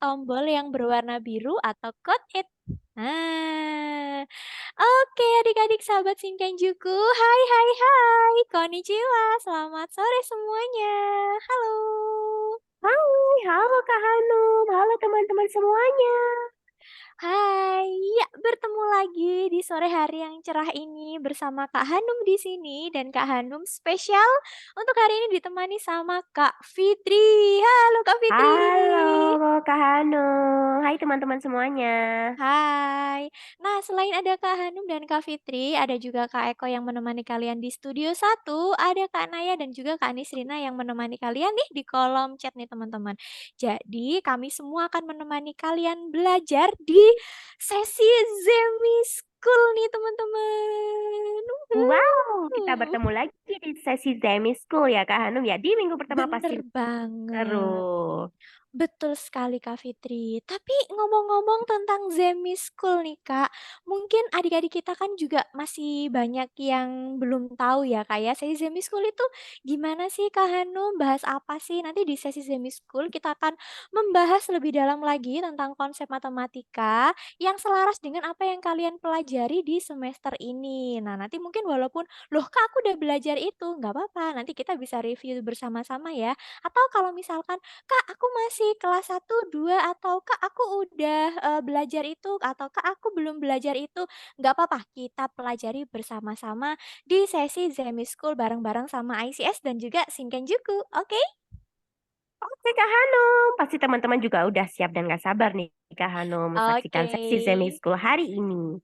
tombol yang berwarna biru atau code it. Nah, oke adik-adik sahabat Shinkanjuku, hai hai hai, konnichiwa, selamat sore semuanya. Halo. Hai, halo Kak Hanum, halo teman-teman semuanya. Hai, ya bertemu lagi di sore hari yang cerah ini bersama Kak Hanum di sini dan Kak Hanum spesial untuk hari ini ditemani sama Kak Fitri. Halo Kak Fitri. Halo Kak Hanum, hai teman-teman semuanya. Hai. Nah, selain ada Kak Hanum dan Kak Fitri, ada juga Kak Eko yang menemani kalian di studio satu, ada Kak Naya dan juga Kak Nisrina yang menemani kalian nih di kolom chat nih teman-teman. Jadi, kami semua akan menemani kalian belajar di sesi Zemi School nih teman-teman. Wow, kita Uhuh. bertemu lagi di sesi Zemi School ya Kak Hanum ya. Di minggu pertama Bener pasti banget. seru. Betul sekali Kak Fitri. Tapi ngomong-ngomong tentang Zemi School nih Kak, mungkin adik-adik kita kan juga masih banyak yang belum tahu ya Kak ya, sesi Zemi School itu gimana sih Kak Hanum? Bahas apa sih? Nanti di sesi Zemi School kita akan membahas lebih dalam lagi tentang konsep matematika yang selaras dengan apa yang kalian pelajari di semester ini. Nah nanti mungkin walaupun, loh Kak aku udah belajar itu, nggak apa-apa, nanti kita bisa review bersama-sama ya. Atau kalau misalkan Kak, aku masih kelas satu 2 atau Kak, aku udah, belajar itu, atau Kak, aku belum belajar itu. Nggak apa-apa, kita pelajari bersama-sama di sesi Zemi School bareng-bareng sama ICS dan juga Shinkanjuku, oke? Oke Kak Hanum, pasti teman-teman juga udah siap dan gak sabar nih Kak Hanum Oke. saksikan sesi Zemi School hari ini.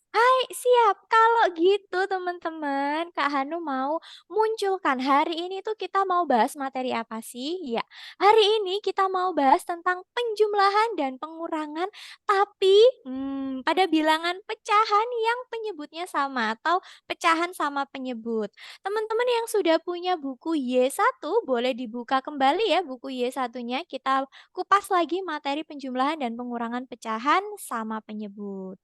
Hai, siap. Kalau gitu teman-teman, Kak Hanu mau munculkan hari ini tuh kita mau bahas materi apa sih? Ya, hari ini kita mau bahas tentang penjumlahan dan pengurangan, tapi pada bilangan pecahan yang penyebutnya sama atau pecahan sama penyebut. Teman-teman yang sudah punya buku Y1 boleh dibuka kembali ya buku Y1-nya. Kita kupas lagi materi penjumlahan dan pengurangan pecahan sama penyebut.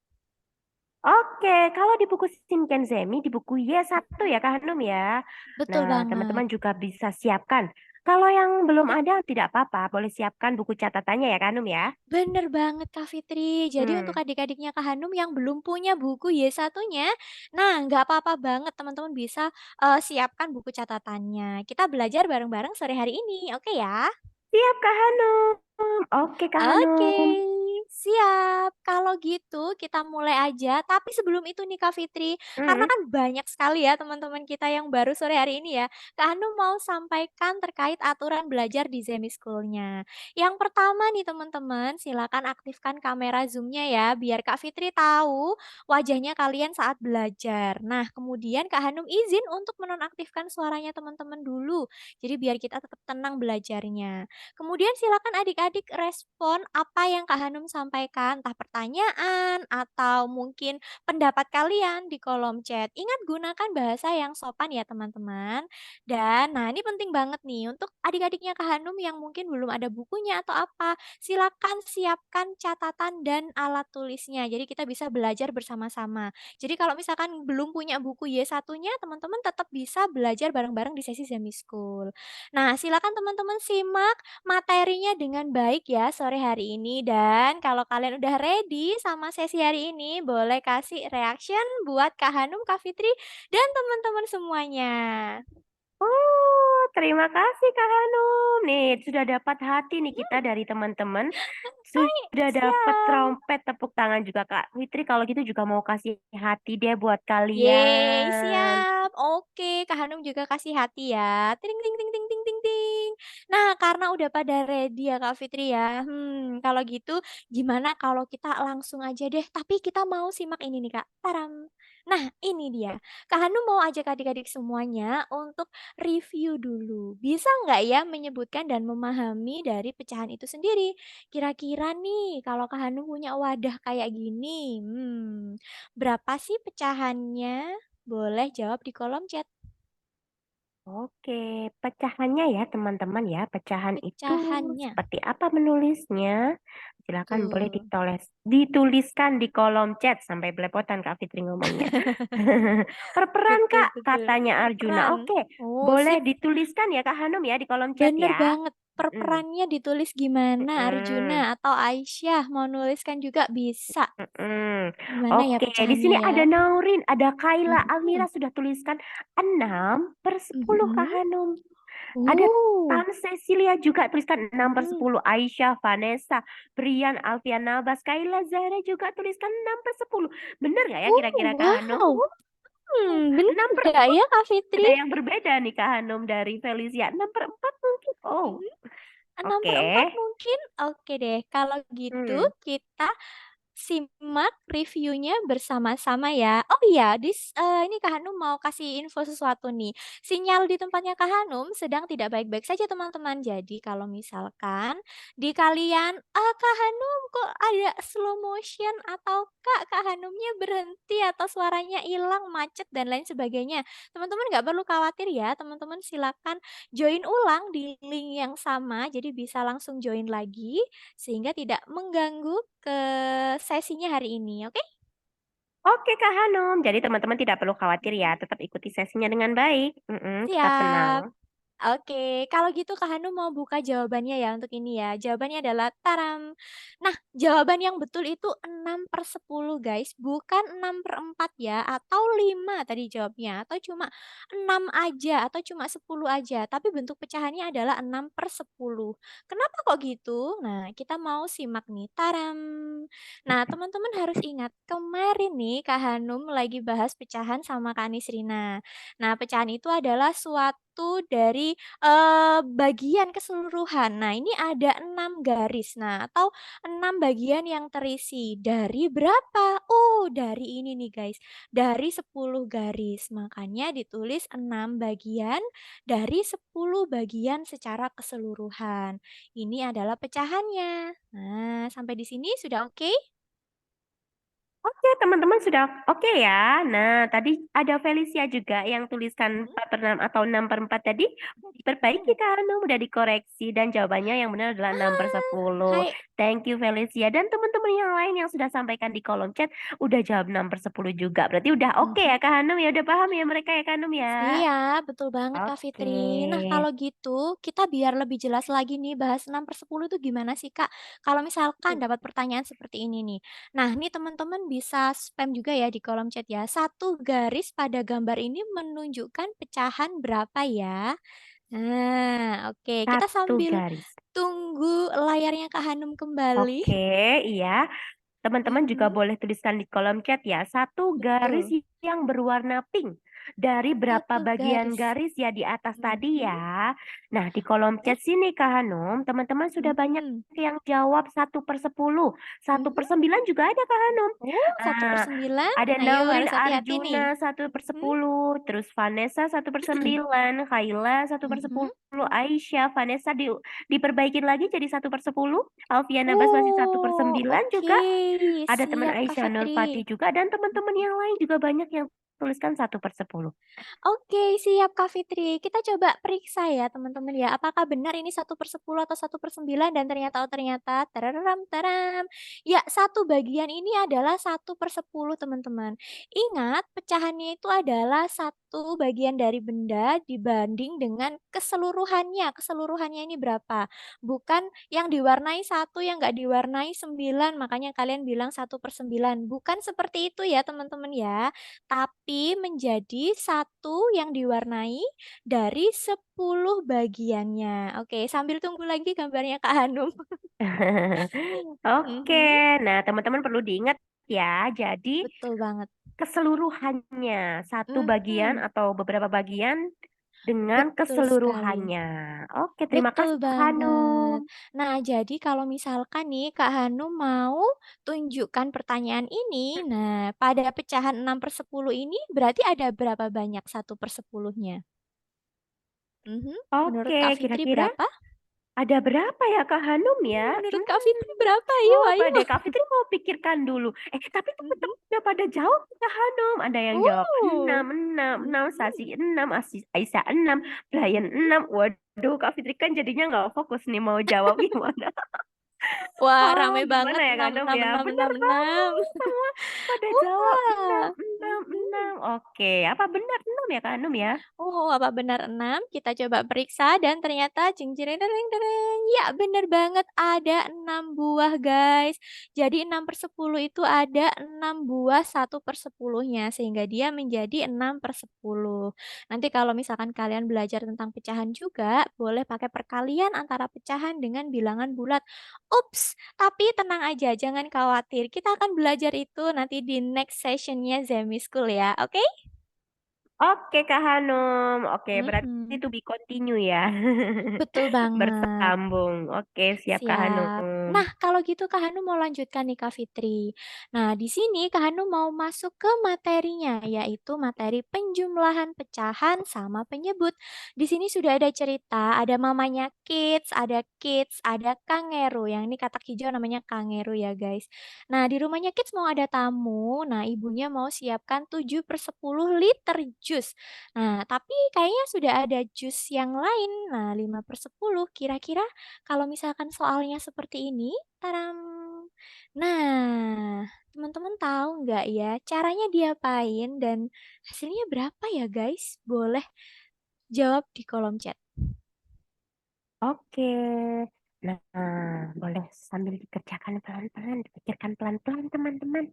Oke, kalau di buku Shinken Zemi, di buku Y1 ya Kak Hanum ya. Betul Nah, banget. teman-teman juga bisa siapkan. Kalau yang belum ada tidak apa-apa, boleh siapkan buku catatannya ya Kak Hanum ya. Bener banget Kak Fitri. Jadi untuk Hmm, adik-adiknya Kak Hanum yang belum punya buku Y1-nya, nah nggak apa-apa banget teman-teman bisa, siapkan buku catatannya. Kita belajar bareng-bareng sore hari ini, oke ya? siap Kak Hanum. Oke Kak Oke, Hanum. siap. Kalau gitu kita mulai aja. Tapi sebelum itu nih Kak Fitri, karena Hmm, kan banyak sekali ya teman-teman kita yang baru sore hari ini ya. Kak Anu mau sampaikan terkait aturan belajar di Zemi School-nya. Yang pertama nih teman-teman, silakan aktifkan kamera Zoom-nya ya, biar Kak Fitri tahu wajahnya kalian saat belajar. Nah, kemudian Kak Hanum izin untuk menonaktifkan suaranya teman-teman dulu. Jadi biar kita tetap tenang belajarnya. Kemudian silakan adik-adik respon apa yang Kak Hanum sampaikan, entah pertanyaan atau mungkin pendapat kalian di kolom chat. Ingat gunakan bahasa yang sopan ya teman-teman. Dan nah ini penting banget nih untuk adik-adiknya Kak Hanum yang mungkin belum ada bukunya atau apa, silakan siapkan catatan dan alat tulisnya. Jadi kita bisa belajar bersama-sama. Jadi kalau misalkan belum punya buku Y1-nya, teman-teman tetap bisa belajar bareng-bareng di sesi Zemi School. Nah, silakan teman-teman simak materinya dengan baik ya sore hari ini dan kalau kalian udah ready sama sesi hari ini boleh kasih reaction buat Kak Hanum, Kak Fitri, dan teman-teman semuanya. Oh, terima kasih Kak Hanum. Nih, sudah dapat hati nih kita dari teman-teman. Hai, Sudah dapat siap. trompet tepuk tangan juga Kak Fitri. Kalau gitu juga mau kasih hati deh buat Yeay, kalian. siap. Oke, Kak Hanum juga kasih hati ya. Ting ting ting ting ting ting ting. Nah, karena udah pada ready ya Kak Fitri ya. Kalau gitu gimana kalau kita langsung aja deh, tapi kita mau simak ini nih Kak. Taram. Nah, ini dia. Kak Hanum mau ajak adik-adik semuanya untuk review dulu. Bisa nggak ya menyebutkan dan memahami dari pecahan itu sendiri? Kira-kira nih, kalau Kak Hanum punya wadah kayak gini, berapa sih pecahannya? Boleh jawab di kolom chat. Oke, pecahannya ya teman-teman ya. Pecahan itu Pecahannya. seperti apa menulisnya? Silakan boleh Betul. dituliskan di kolom chat sampai belepotan Kak Fitri ngomongnya. Perperan Betul Kak, betul. katanya Per Arjuna. peran. Oke, Oh, boleh sip. dituliskan ya Kak Hanum ya di kolom chat Bener ya. banget. Mhm, per-perannya ditulis gimana, mhm. Arjuna atau Aisyah mau nuliskan juga bisa. Mhm. Gimana ya Oke, di pecahannya sini ya? ada Naurin, ada Kayla, Mhm, Almira sudah tuliskan 6/10 Kak mhm. Hanum. Ada Uh, Tan Cecilia juga tuliskan enam per mhm. sepuluh Aisyah, Vanessa, Brian, Alfian Nabas, Kayla, Zahra juga tuliskan 6/10. Bener nggak ya kira-kira Kak Hanum? Wow, 6 bener per nggak 4 ya Kak Fitri? ada yang berbeda nih Kak Hanum dari Felicia. 6/4 mungkin. Oh, Mhm, enam per oke. empat mungkin? Oke deh, kalau gitu Hmm. kita simak reviewnya bersama-sama ya. Oh iya, ini Kak Hanum mau kasih info sesuatu nih. Sinyal di tempatnya Kak Hanum sedang tidak baik-baik saja teman-teman. Jadi kalau misalkan di kalian, Kak Hanum kok ada slow motion atau Kak Hanumnya berhenti atau suaranya hilang, macet dan lain sebagainya. Teman-teman nggak perlu khawatir ya, teman-teman silakan join ulang di link yang sama, jadi bisa langsung join lagi sehingga tidak mengganggu ke sesinya hari ini, oke? Oke Kak Hanum, jadi teman-teman tidak perlu khawatir ya, Mhm. tetap ikuti sesinya dengan baik. Tetap tenang. Siap. Oke, kalau gitu Kak Hanu mau buka jawabannya ya untuk ini ya. Jawabannya adalah taram. Nah, jawaban yang betul itu 6/10 guys, bukan 6/4 ya, atau 5 tadi jawabnya, atau cuma 6 aja, atau cuma 10 aja, tapi bentuk pecahannya adalah 6/10. Kenapa kok gitu? Nah, kita mau simak nih, taram. Nah, teman-teman harus ingat, kemarin nih Kak Hanum lagi bahas pecahan sama Kak Nisrina. Nah, pecahan itu adalah suatu dari, bagian keseluruhan. Nah, ini ada 6 garis, nah atau 6 bagian yang terisi. Dari berapa? Oh, dari ini nih guys, dari 10 garis. Makanya ditulis 6 bagian dari 10 bagian secara keseluruhan. Ini adalah pecahannya. Nah, sampai di sini sudah oke? Oke, teman-teman sudah oke ya. Nah, tadi ada Felicia juga yang tuliskan Mhm 4/6 atau 6/4 tadi udah diperbaiki mhm. kan, udah dikoreksi dan jawabannya yang benar adalah 6/10. Hai Thank you Felicia dan teman-teman yang lain yang sudah sampaikan di kolom chat udah jawab 6/10 juga. Berarti udah oke mhm. ya Kak Hanum ya, udah paham ya mereka ya Kak Hanum ya. Siap, betul banget Kak Oke. Fitri. Nah kalau gitu, kita biar lebih jelas lagi nih bahas 6/10 itu gimana sih Kak? Kalau misalkan dapat pertanyaan seperti ini nih. Nah ini teman-teman bisa spam juga ya di kolom chat ya. Satu garis pada gambar ini menunjukkan pecahan berapa ya? Nah oke, kita Satu sambil garis. tunggu layarnya Kak Hanum kembali. Oke, iya. Teman-teman juga Mhm, boleh tuliskan di kolom chat ya, satu garis betul. yang berwarna pink. Dari berapa Satu bagian garis. garis ya di atas tadi Mhm, ya. Nah, di kolom oke. chat sini Kak Hanum, teman-teman sudah banyak Mhm, yang jawab 1/10. Satu per mhm. sembilan juga ada Kak Hanum. Oh, satu per Ah, sembilan. ada Ayo Naurin harus hati-hati nih. Arjuna satu per Mhm. sepuluh, terus Vanessa 1/9, Kayla satu per Mhm. sepuluh, Aisyah, Vanessa diperbaikin lagi jadi 1/10. Alfian Nabas masih satu per Oh, sembilan juga. oke. Ada teman Siap, Kak Aisyah Nurfati Fitri. juga dan teman-teman yang lain juga banyak yang tuliskan 1/10. Oke, siap Kak Fitri. Kita coba periksa ya teman-teman ya, apakah benar ini 1/10 atau 1/9 dan ternyata, oh ternyata tararam taram. Ya, satu bagian ini adalah 1/10 teman-teman. Ingat, pecahannya itu adalah satu bagian dari benda dibanding dengan keseluruhannya. Keseluruhannya ini berapa? Bukan yang diwarnai satu, yang nggak diwarnai 9, makanya kalian bilang 1/9. Bukan seperti itu ya teman-teman ya. Tapi menjadi satu yang diwarnai dari 10 bagiannya. Oke, sambil tunggu lagi gambarnya Kak Hanum. Oke, Mhm, nah teman-teman perlu diingat ya, jadi betul banget. keseluruhannya, satu bagian Mhm, atau beberapa bagian dengan betul sekali. keseluruhannya. Oke, terima Betul kasih Kak banget. Hanum. Nah, jadi kalau misalkan nih Kak Hanum mau tunjukkan pertanyaan ini, nah pada pecahan 6/10 ini berarti ada berapa banyak 1/10-nya? Mhm, menurut Oke, Kak Fitri kira-kira berapa? ada berapa ya Kak Hanum ya? Menurut Kak Hmm. Fitri berapa? Ayo Coba ayo. deh, Kak Fitri mau pikirkan dulu. Tapi Mhm. teman-teman udah pada jawab Kak Hanum. Ada yang jawab Oh. 6, 6, 6, Mhm, Sasi 6, Aisyah 6, Brian mhm. 6. Waduh, Kak Fitri kan jadinya nggak fokus nih mau jawab gimana. Wah, Oh, rame gimana banget ya Kak enam Hanum enam ya? enam Bener enam enam. banget, semua pada jawab 6, Wah. 6, Mhm. 6. Oke, apa benar 6 ya Kak Hanum ya? Oh, apa benar 6? Kita coba periksa dan ternyata jeng jreng dereng dereng, ya benar banget ada 6 buah guys. Jadi 6/10 itu ada 6 buah 1/10-nya sehingga dia menjadi 6/10. Nanti kalau misalkan kalian belajar tentang pecahan juga, boleh pakai perkalian antara pecahan dengan bilangan bulat. Ups, tapi tenang aja, jangan khawatir. Kita akan belajar itu nanti di next session-nya Zemi School ya, oke? Oke Kak Hanum, oke berarti Mhm, to be continue ya. betul banget. Bersambung. Oke siap Kak Siap. Hanum. Nah, kalau gitu Kak Hanu mau lanjutkan nih Kak Fitri. Nah, di sini Kak Hanu mau masuk ke materinya, yaitu materi penjumlahan pecahan sama penyebut. Di sini sudah ada cerita, ada mamanya Kids, ada Kangeru. Yang ini katak hijau namanya Kangeru ya guys. Nah, di rumahnya Kids mau ada tamu, nah ibunya mau siapkan 7/10 liter jus. Nah, tapi kayaknya sudah ada jus yang lain. Nah, 5/10 kira-kira kalau misalkan soalnya seperti ini, taram. Nah, teman-teman tahu nggak ya caranya diapain dan hasilnya berapa ya guys? Boleh jawab di kolom chat. Oke. Nah, boleh sambil dikerjakan pelan-pelan, dipikirkan pelan-pelan teman-teman.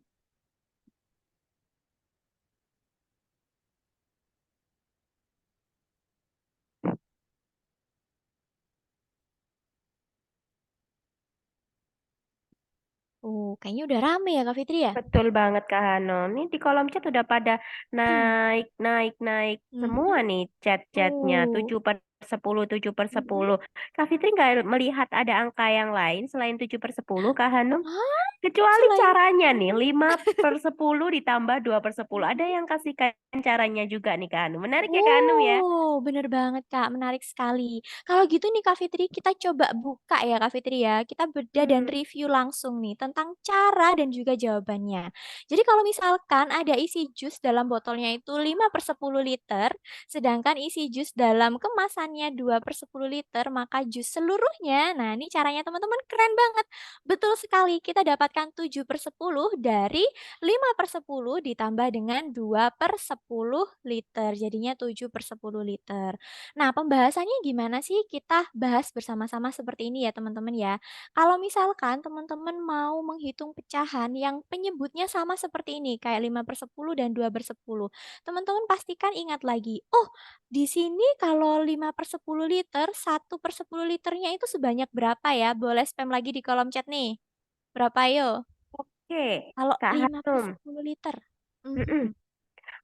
Oh, kayaknya udah rame ya Kak Fitri ya? Betul banget Kak Hanum. Ini di kolom chat udah pada naik, naik, naik semua Mhm. nih chat-chatnya. Oh. 7/10, tujuh per Mhm. sepuluh. Kak Fitri nggak melihat ada angka yang lain selain 7/10 Kak Hanum? Hah? Kecuali Selain caranya nih, mhm, 5/10 ditambah 2/10. Ada mhm. yang kasihkan caranya juga nih Kak Hanum. Menarik ya Kak Hanum ya? Oh, bener banget, Kak, menarik sekali. Kalau gitu nih, Kak Fitri, kita coba buka ya, Kak Fitri ya. Kita beda dan Hmm. review langsung nih tentang cara dan juga jawabannya. Jadi kalau misalkan ada isi jus dalam botolnya itu 5/10 liter, sedangkan isi jus dalam kemasannya 2/10 liter, maka jus seluruhnya, nah ini caranya teman-teman keren banget. Betul sekali, kita dapatkan 7/10 dari 5/10 ditambah dengan 2/10 liter, jadinya 7/10 liter. Nah, pembahasannya gimana sih? Kita bahas bersama-sama seperti ini ya teman-teman ya. Kalau misalkan teman-teman mau menghitung pecahan yang penyebutnya sama seperti ini, kayak 5/10 dan 2/10, teman-teman pastikan ingat lagi, oh di sini kalau 5/10 liter, 1/10 liternya itu sebanyak berapa ya? Boleh spam lagi di kolom chat nih. Berapa yo? Oke, Kalau Kak lima per Hanum. sepuluh liter? Mm-mm. Mhm,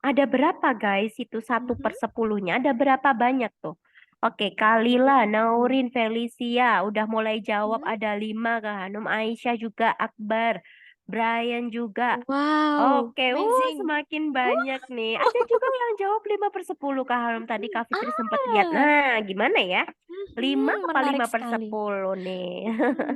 Ada berapa guys itu satu mhm. per sepuluhnya? Ada berapa banyak tuh? Oke, Kalila, Oh. Naurin, Felicia udah mulai jawab Mhm. ada 5 Kak Hanum, Aisyah juga, Akbar, Brian juga. Wow, Oke, amazing. semakin banyak Wow. nih. Ada juga yang jawab 5/10 Kak Hanum tadi Mhm. Kak Fitri sempat lihat. Ah, Nah, gimana ya? 5 mhm, apa menarik lima per sekali. sepuluh nih?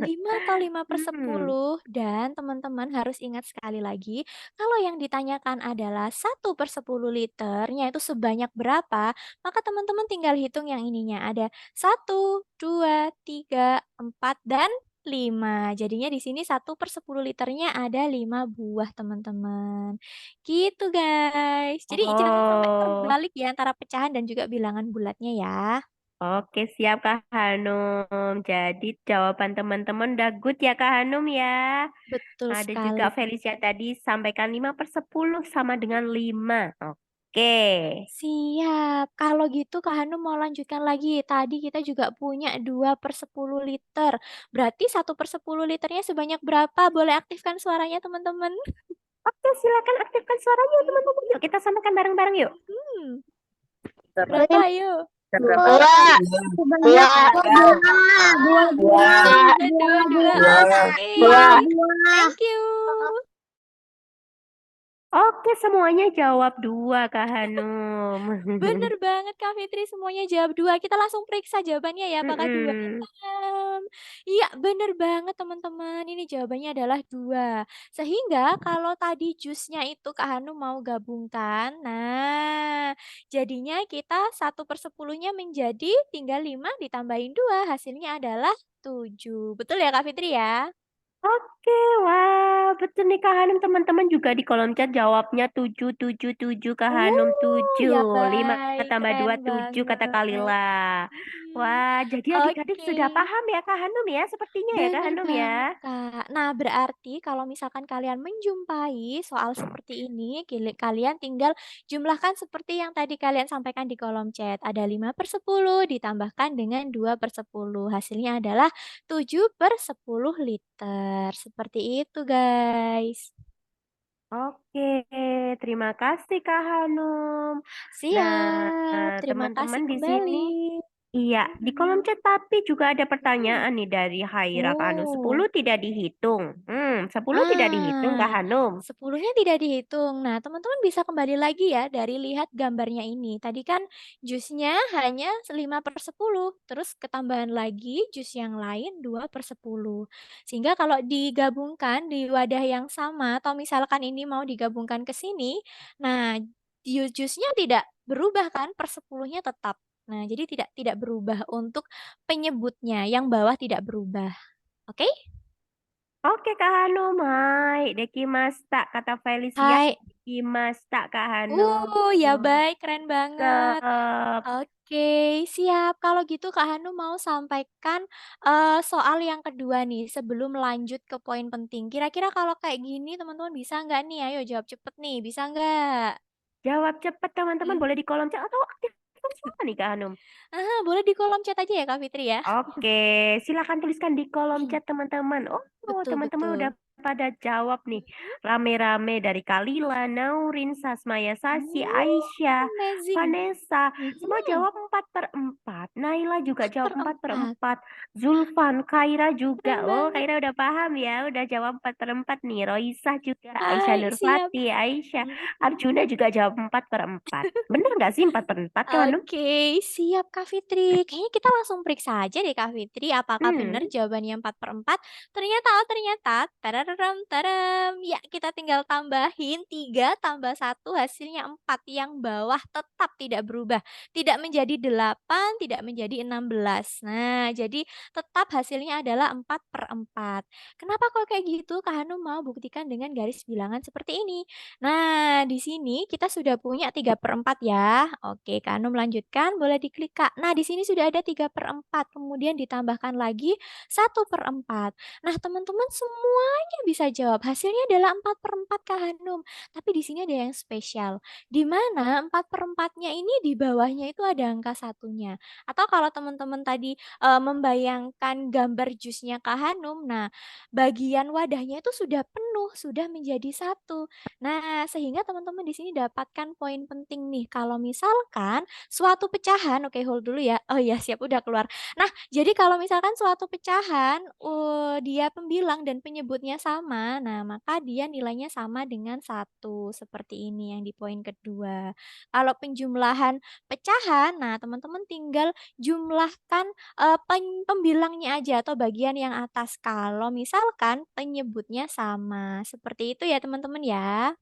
5 atau lima per Hmm. sepuluh dan teman-teman harus ingat sekali lagi, kalau yang ditanyakan adalah 1/10 liternya itu sebanyak berapa, maka teman-teman tinggal hitung yang ininya, ada 1, 2, 3, 4, dan 5. Jadinya di sini 1/10 liternya ada 5 buah teman-teman. Gitu guys. Jadi jangan sampai Oh. terbalik ya antara pecahan dan juga bilangan bulatnya ya. Oke, siap Kak Hanum. Jadi jawaban teman-teman udah good ya Kak Hanum ya. Betul Ada juga sekali. Felicia tadi sampaikan 5/10 sama dengan 5. Oke. Siap. Kalau gitu Kak Hanum mau lanjutkan lagi. Tadi kita juga punya 2/10 liter. Berarti 1/10 liternya sebanyak berapa? Boleh aktifkan suaranya teman-teman. Oke, silakan aktifkan suaranya teman-teman. Yuk kita samakan bareng-bareng yuk. Mhm. Berapa Berapa ayo? dua Sebanyak dua dua dua Ada dua dua-dua. dua Oke. dua dua Thank you. Oke, semuanya jawab 2 Kak Hanum. Bener banget Kak Fitri, semuanya jawab 2. Kita langsung periksa jawabannya ya, apakah 2-nya Mm-mm. paham? Iya, bener banget teman-teman, ini jawabannya adalah 2. Sehingga kalau tadi jusnya itu Kak Hanum mau gabungkan, nah jadinya kita 1/10-nya menjadi tinggal 5 ditambahin 2, hasilnya adalah 7. Betul ya Kak Fitri ya? Oke, wah, betul nih Kak Hanum. Teman-teman juga di kolom chat jawabnya 7, 7, 7 Kak Hanum Ya 7. 5 baik, tambah keren 2 7 kata banget. Kalila. Mhm. Wah, jadi adik-adik Oke. sudah paham ya Kak Hanum ya? Sepertinya ya Kak Bener Hanum ya. banget, Kak. Nah, berarti kalau misalkan kalian menjumpai soal seperti ini, kalian tinggal jumlahkan seperti yang tadi kalian sampaikan di kolom chat. Ada 5/10 ditambahkan dengan 2/10. Hasilnya adalah 7/10 liter. Seperti itu, guys. Oke, terima kasih Kak Hanum. Nah, Siap. Terima kasih teman-teman di sini. kembali. Iya, di kolom Mhm. chat tapi juga ada Mhm. pertanyaan nih dari Haira Kak Hanum. 10 Oh. tidak dihitung. 10 tidak dihitung Kak Ah, Hanum. 10-nya tidak dihitung. Nah, teman-teman bisa kembali lagi ya dari lihat gambarnya ini. Tadi kan jusnya hanya 5/10, terus ketambahan lagi jus yang lain 2/10. Sehingga kalau digabungkan di wadah yang sama atau misalkan ini mau digabungkan ke sini, nah jusnya tidak berubah kan, per 10-nya tetap. Nah, jadi tidak berubah untuk penyebutnya, yang bawah tidak berubah. Oke? Oke Kak Hanum, hai. Dekimasta, kata Felicia. Hai. Dekimasta Kak Hanum. Ya baik, keren banget. Cakep. Oke, siap. Kalau gitu Kak Hanu mau sampaikan, soal yang kedua nih, sebelum lanjut ke poin penting. Kira-kira kalau kayak gini teman-teman bisa nggak nih? Ayo jawab cepet nih, bisa nggak? Jawab cepat teman-teman, Mhm. boleh di kolom chat atau aktifkan suara nih Kak Hanum. Boleh di kolom chat aja ya Kak Fitri ya? Oke, silakan tuliskan di kolom Mhm. chat teman-teman. Oh, Betul teman-teman udah betul. pada jawab nih. Mhm. Rame-rame dari Kalila, Naurin, Sasmaya, Sasi, Aisyah, Amazing. Vanessa. Semua Mhm. jawab 4/4. Naila juga empat jawab per empat per empat. empat. Zulfan, Kaira Keren juga. Oh, banget. Kaira udah paham ya. Udah jawab 4/4 nih. Roisah juga. Aisyah Hai, siap. Nurfati, Aisyah. Mhm. Arjuna juga jawab 4/4. Bener nggak sih 4/4 kan? Oke, siap Kak Fitri. Kayaknya kita langsung periksa aja deh Kak Fitri, apakah benar Hmm. jawabannya 4/4? Ternyata, oh ternyata, tararam, taram. Ya, kita tinggal tambahin 3 tambah 1 hasilnya 4. Yang bawah tetap tidak berubah. Tidak menjadi 8, tidak menjadi 16. Nah, jadi tetap hasilnya adalah 4/4. Kenapa kok kayak gitu? Kak Hanum mau buktikan dengan garis bilangan seperti ini. Nah, di sini kita sudah punya 3/4 ya. Oke, Kak Anu melanjutkan, boleh diklik Kak. Nah, di sini sudah ada 3/4, kemudian ditambahkan lagi 1/4. Nah, teman-teman semuanya bisa jawab. Hasilnya adalah 4/4 Kak Hanum. Tapi di sini ada yang spesial, di mana 4/4-nya ini di bawahnya itu ada angka satunya. Atau kalau teman-teman tadi membayangkan gambar jusnya Kak Hanum, nah bagian wadahnya itu sudah penuh, sudah menjadi satu. Nah, sehingga teman-teman di sini dapatkan poin penting nih, kalau misalkan suatu pecahan oke hold dulu ya. Oh iya siap, udah keluar. Nah, jadi kalau misalkan suatu pecahan, dia pembilang dan penyebutnya sama, nah maka dia nilainya sama dengan satu seperti ini yang di poin kedua. Kalau penjumlahan pecahan, nah teman-teman tinggal jumlahkan, pembilangnya aja atau bagian yang atas, kalau misalkan penyebutnya sama. Seperti itu ya teman-teman ya.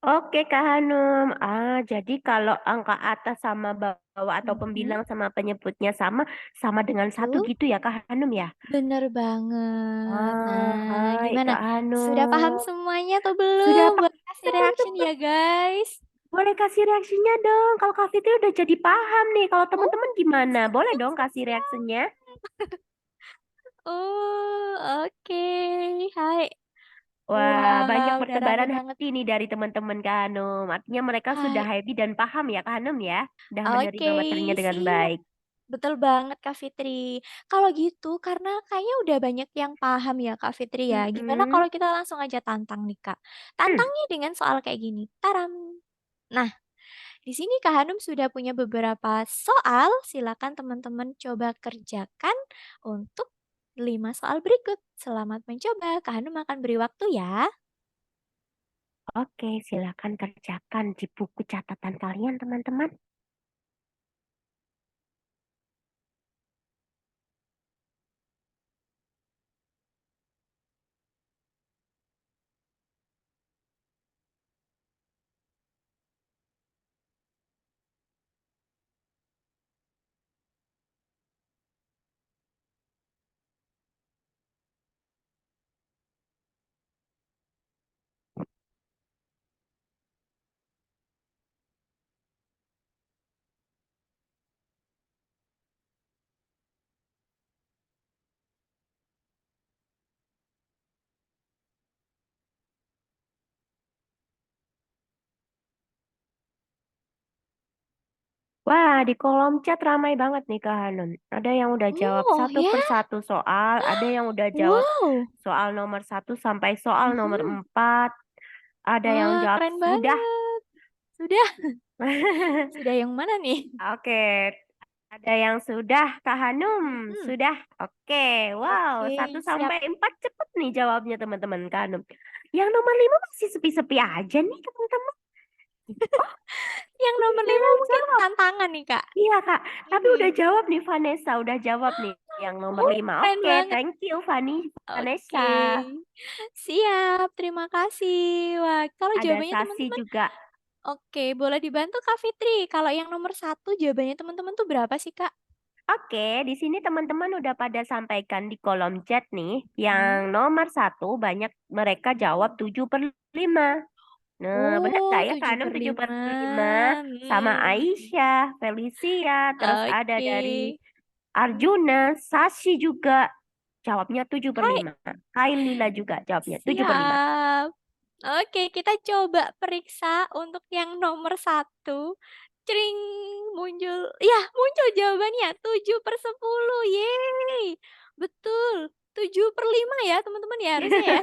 Oke Kak Hanum. Jadi kalau angka atas sama bawah atau Mhm, pembilang sama penyebutnya sama, sama dengan satu betul, gitu ya Kak Hanum ya? bener banget. Nah, Hai gimana? Kak Sudah paham Hanum. semuanya atau Sudah belum? paham Boleh kasih reaction teman-teman. ya, guys. Boleh kasih reaksinya dong. Kalau Kak Fitri udah jadi paham nih. Kalau Oh, teman-teman gimana? Boleh dong langsung kasih siap. reaksinya. Oke. Hai. Wah, banyak Wow, udah rame bertebaran banget. hati nih dari teman-teman Kak Hanum. Artinya mereka sudah Hai. happy dan paham ya Kak Hanum ya. Udah Oke, menerima materinya dengan siap. baik. Betul banget Kak Fitri. Kalau gitu karena kayaknya udah banyak yang paham ya Kak Fitri ya. Gimana Mm-mm. kalau kita langsung aja tantang nih Kak. Hmm. Tantangnya dengan soal kayak gini. Taram. Nah, di sini Kak Hanum sudah punya beberapa soal. Silakan teman-teman coba kerjakan untuk 5 soal berikut. Selamat mencoba. Kak Hanum akan beri waktu ya. Oke, silakan kerjakan di buku catatan kalian, teman-teman. Wah, di kolom chat ramai banget nih Kak Hanun. Ada yang udah jawab Oh satu ya? persatu soal, ada yang udah jawab Wow. soal nomor 1 sampai soal nomor Mhm. 4, ada yang Wah, jawab keren sudah. banget. Sudah? Sudah yang mana nih? Oke, ada yang sudah Kak Hanum, Mhm. sudah. Oke, wow, Oke, 1 siap. sampai 4 cepet nih jawabnya teman-teman Kak Hanum. Yang nomor 5 masih sepi-sepi aja nih teman-teman. Oh, Yang nomor udah 5 mungkin jawab. tantangan nih, Kak. Iya Kak, tapi Ini. udah jawab nih Vanessa, udah jawab nih yang nomor 5. Keren Oke, banget. thank you Oke. Vanessa. Siap, terima kasih. Wah, kalau Ada jawabannya Sasi teman-teman juga. oke, boleh dibantu Kak Fitri. Kalau yang nomor 1 jawabannya teman-teman tuh berapa sih, Kak? Oke, di sini teman-teman udah pada sampaikan di kolom chat nih. Mhm. Yang nomor 1 banyak mereka jawab 7/5. Nah, benar Oh, nggak ya Kak tujuh Anum per 5. 7/5? Sama Hmm. Aisyah, Felicia, terus ada Oke. dari Arjuna, Sashi juga jawabnya 7 per Hai, 5. Kailila juga jawabnya 7/5. siap. Oke, kita coba periksa untuk yang nomor 1. Cring, muncul. Ya, muncul jawabannya 7/10. Yeay. Betul. 7/5 ya, teman-teman ya harusnya ya.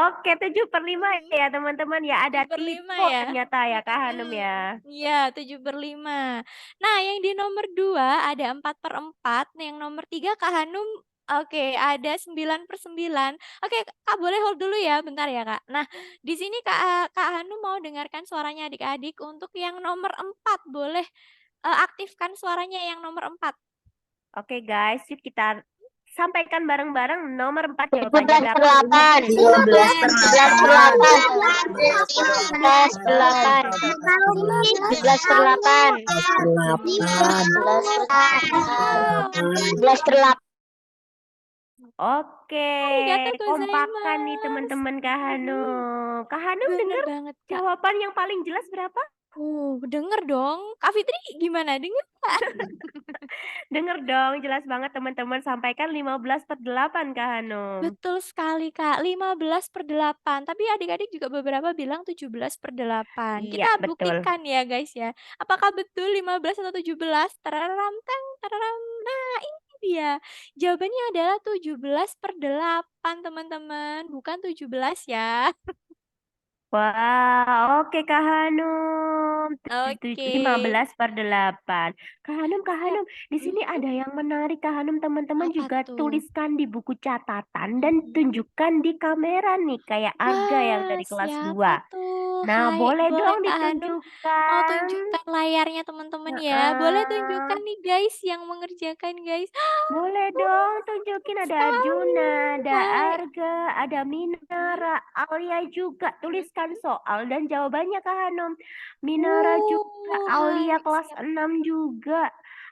Oke, 7/5 Mhm. ya teman-teman ya. Ada 7/5 tipe ya? ternyata ya Kak Hanum Mhm. ya. Iya, 7/5. Nah, yang di nomor 2 ada 4/4. Nah, yang nomor 3 Kak Hanum oke, ada 9/9. Oke, Kak, boleh hold dulu ya, bentar ya, Kak. Nah, di sini Kak Hanum mau dengarkan suaranya adik-adik untuk yang nomor 4. Boleh, aktifkan suaranya yang nomor 4. Oke guys, yuk kita sampaikan bareng-bareng nomor 4 jawabannya 17 per berapa? 8. 12 per 11 per 8. 8. 11 11 per 8. 11 per 8. 8. 11 per Wow. 11 per 8. Oke, Arigatou kompakan nih gozaimasu. teman-teman Kak Mhm. Hanum. Kak Hanum Bener dengar banget, Kak. jawaban yang paling jelas berapa? Denger dong. Kak Fitri gimana, denger nggak? Dengar dong, jelas banget teman-teman sampaikan 15/8 Kak Hanum. Betul sekali, Kak, 15/8. Tapi adik-adik juga beberapa bilang 17/8. Iya, Kita betul. buktikan ya, guys, ya. Apakah betul 15 atau 17? Tararam tang, tararam. Nah, ini dia. Jawabannya adalah 17/8, teman-teman, bukan 17 ya. Wah, oke Kak Hanum. Oke, 15/8. Kak siap. Hanum, di sini Mhm. ada yang menarik Kak Hanum. Teman-teman Apa juga tuh? tuliskan di buku catatan dan tunjukkan di kamera nih kayak Arga yang Wah, dari kelas siapa 2. tuh? Nah, Hai, boleh boleh dong Kak Hanum mau ditunjukkan. tunjukkan layarnya teman-teman ya? Boleh Heeh. tunjukkan nih guys yang mengerjakan guys. Boleh dong tunjukin ada Sekali. Arjuna, ada Hai. Arga, ada Mhm. Minara, Aulia juga. Tuliskan Mhm. soal dan jawabannya Kak Hanum. Minara juga, Hai, Aulia kelas siap. 6 juga.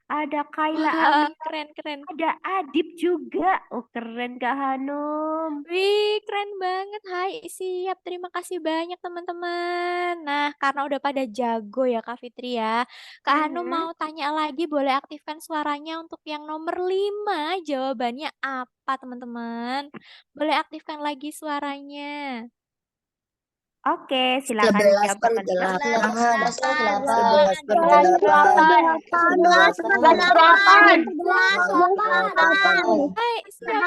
Ada Kaila Wah, Amelia, keren keren. ada Adip juga. Oh, keren Kak Hanum. Wih, keren banget. Hai, siap. Terima kasih banyak teman-teman. Nah, karena udah pada jago ya Kak Fitri ya. Kak Hanum Mhm. mau tanya lagi, boleh aktifkan suaranya untuk yang nomor 5. Jawabannya apa teman-teman? Boleh aktifkan lagi suaranya. Oke, silakan 11 dijawab per teman-teman. 11 8. per 8. 11 per 11 per 8. 8. 11 per 11 per 8. 8. Hai, siap.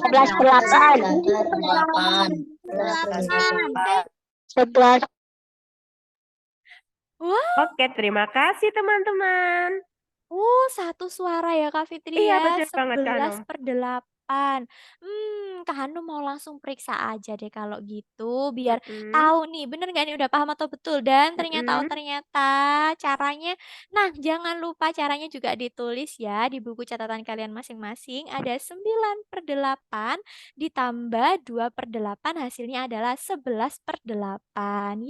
11 per 8. 8. 11 per 8. 11. Wah, Oke, terima kasih teman-teman. Satu suara ya Kak Fitri Iya, ya, betul banget Kak Hanum. 11/8. Kak Hanum mau langsung periksa aja deh kalau gitu, biar Mhm. tahu nih bener nggak nih udah paham atau betul dan ternyata Mhm. ternyata caranya nah jangan lupa caranya juga ditulis ya di buku catatan kalian masing-masing, ada 9/8 ditambah 2/8 hasilnya adalah 11/8.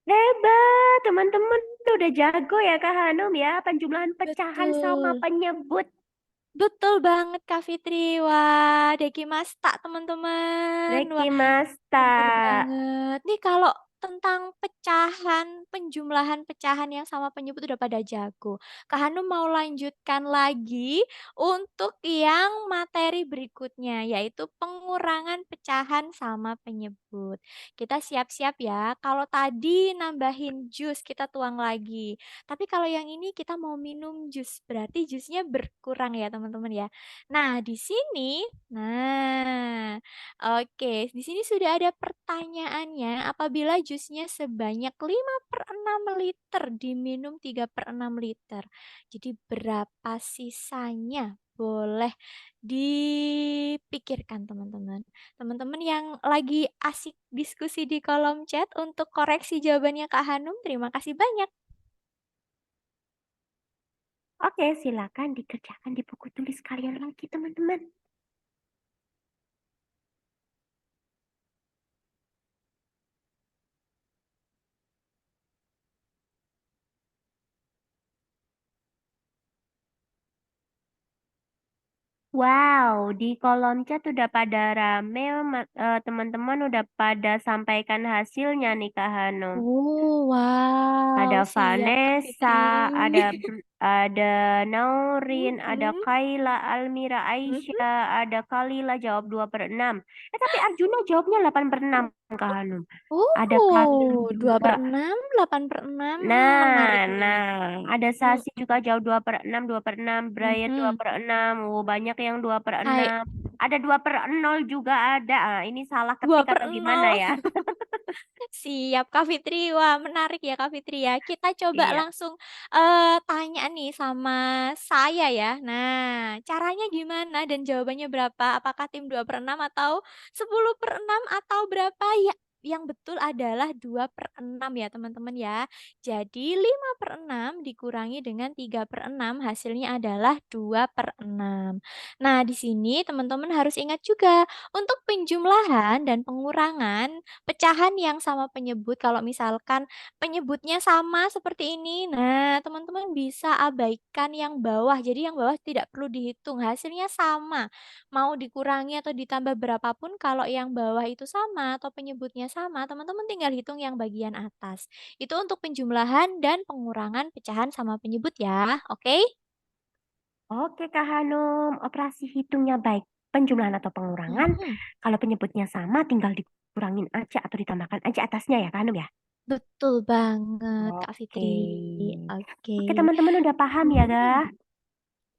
Hebat, teman-teman udah jago ya Kak Hanum ya, penjumlahan pecahan sama Betul. penyebut. Betul banget Kak Fitri. Wah, dekimasta teman-teman. Wah, Reki Masta. bener banget. Nih kalau tentang pecahan, penjumlahan pecahan yang sama penyebut udah pada jago. Kak Hanum mau lanjutkan lagi untuk yang materi berikutnya, yaitu pengurangan pecahan sama penyebut. Kita siap-siap ya. Kalau tadi nambahin jus, kita tuang lagi. Tapi kalau yang ini kita mau minum jus, berarti jusnya berkurang ya teman-teman ya. Nah, di sini, nah, oke, di sini sudah ada pertanyaannya. Apabila jusnya sebanyak 5/6 liter diminum 3/6 liter. Jadi berapa sisanya? Boleh dipikirkan teman-teman. Teman-teman yang lagi asik diskusi di kolom chat untuk koreksi jawabannya Kak Hanum, terima kasih banyak. Oke, silakan dikerjakan di buku tulis kalian lagi, teman-teman. Wow, di kolom chat udah pada rame, teman-teman udah pada sampaikan hasilnya nih Kak Hanum. Oh, wow, Ada siap Kak Vanessa, Fitri. ada Naurin, ada Mhm, Kaila, Almira, mhm. Aisyah, ada Kalila jawab 2/6. Tapi Arjuna jawabnya 8/6 Kak Hanum. Ada Khalil Oh, dua per juga. enam, 8/6, menarik Nah, nih. ada Mhm, Sasi juga jawab 2/6, 2/6, Brian mhm. 2/6. Oh, banyak yang 2/6. Hai, Ada 2/0 juga ada. Ah, ini salah dua ketik per atau gimana nol. ya? Siap Kak Fitri. Wah, menarik ya Kak Fitri ya. Kita coba Iya. langsung, tanya nih sama saya ya. Nah, caranya gimana dan jawabannya berapa? Apakah tim 2/6 atau 10/6 atau berapa? Ya, yang betul adalah 2/6 ya teman-teman ya. Jadi 5/6 dikurangi dengan 3/6 hasilnya adalah 2/6. Nah, di sini teman-teman harus ingat juga untuk penjumlahan dan pengurangan pecahan yang sama penyebut, kalau misalkan penyebutnya sama seperti ini, nah teman-teman bisa abaikan yang bawah. Jadi yang bawah tidak perlu dihitung, hasilnya sama. Mau dikurangi atau ditambah berapapun kalau yang bawah itu sama atau penyebutnya sama, teman-teman tinggal hitung yang bagian atas. Itu untuk penjumlahan dan pengurangan pecahan sama penyebut ya, oke? Oke, Kak Hanum. Operasi hitungnya baik penjumlahan atau pengurangan. Mhm. Kalau penyebutnya sama, tinggal dikurangin aja atau ditambahkan aja atasnya ya, Kak Hanum ya? Betul banget Kak Oke. Fitri, oke. Oke, teman-teman udah paham ya, Kak? Mhm.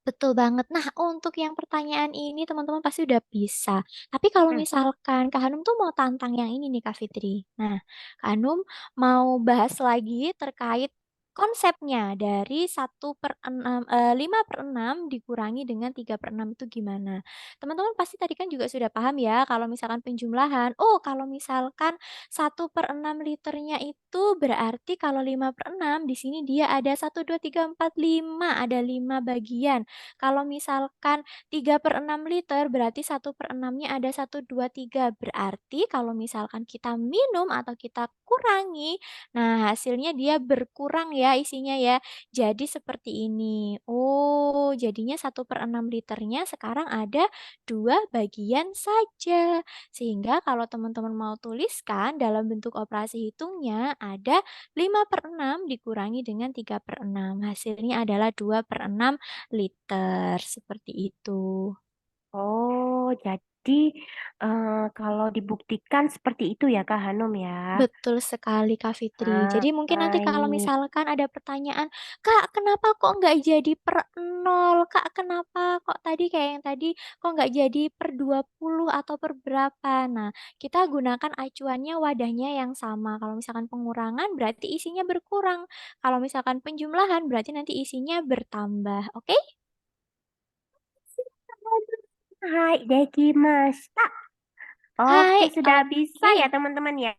Betul banget. Nah, untuk yang pertanyaan ini teman-teman pasti udah bisa. Tapi kalau Hmm. misalkan Kak Hanum tuh mau tantang yang ini nih Kak Fitri. Nah, Kak Hanum mau bahas lagi terkait konsepnya dari 5/6 dikurangi dengan 3/6 itu gimana. Teman-teman pasti tadi kan juga sudah paham ya kalau misalkan penjumlahan. Oh, kalau misalkan 1/6 liternya itu berarti kalau 5/6 di sini dia ada 1, 2, 3, 4, 5, ada 5 bagian. Kalau misalkan 3/6 liter berarti 1/6-nya ada 1, 2, 3. Berarti kalau misalkan kita minum atau kita kurangi, nah hasilnya dia berkurang ya isinya ya. Jadi seperti ini. Oh, jadinya 1/6 liternya sekarang ada 2 bagian saja. Sehingga kalau teman-teman mau tuliskan dalam bentuk operasi hitungnya ada 5/6 dikurangi dengan 3/6. Hasilnya adalah 2/6 liter, seperti itu. Oh, jadi kalau dibuktikan seperti itu ya, Kak Hanum ya? Betul sekali Kak Fitri. Ah, Jadi mungkin nanti kalau baik. misalkan ada pertanyaan, "Kak, kenapa kok nggak jadi per nol? Kak, kenapa kok tadi kayak yang tadi, kok nggak jadi per 20 atau per berapa?" Nah, kita gunakan acuannya wadahnya yang sama. Kalau misalkan pengurangan berarti isinya berkurang. Kalau misalkan penjumlahan berarti nanti isinya bertambah. Oke? Hai, dekimashita. Oke, Hai, sudah bisa oke. ya teman-teman ya.